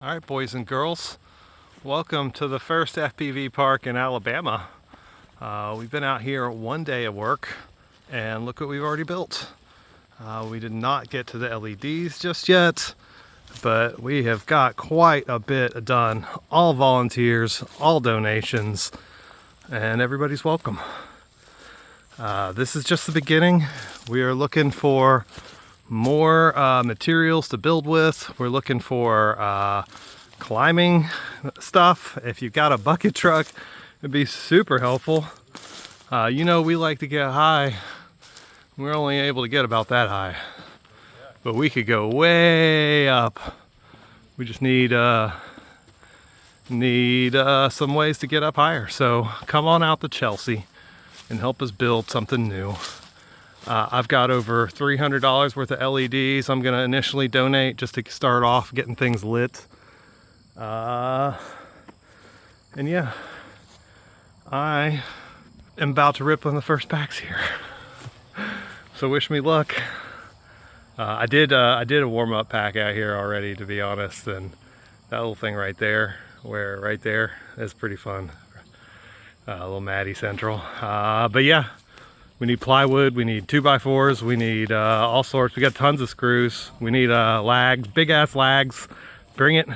All right, boys and girls, welcome to the first FPV park in Alabama. We've been out here one day of work, and look what we've already built. We did not get to the LEDs just yet, but we have got quite a bit done. All volunteers, all donations, and everybody's welcome. This is just the beginning. We are looking for more materials to build with. We're looking for climbing stuff. If you've got a bucket truck, it'd be super helpful. You know, we like to get high. We're only able to get about that high, but we could go way up. We just need some ways to get up higher. So come on out to Chelsea and help us build something new. I've got over $300 worth of LEDs I'm gonna initially donate just to start off getting things lit. And yeah, I am about to rip on the first packs here. So wish me luck. I did a warm-up pack out here already, to be honest, and that little thing right there, right there, is pretty fun. A little Maddie Central. But yeah. We need plywood, we need 2x4s, we need all sorts. We got tons of screws. We need lags, big ass lags. Bring it.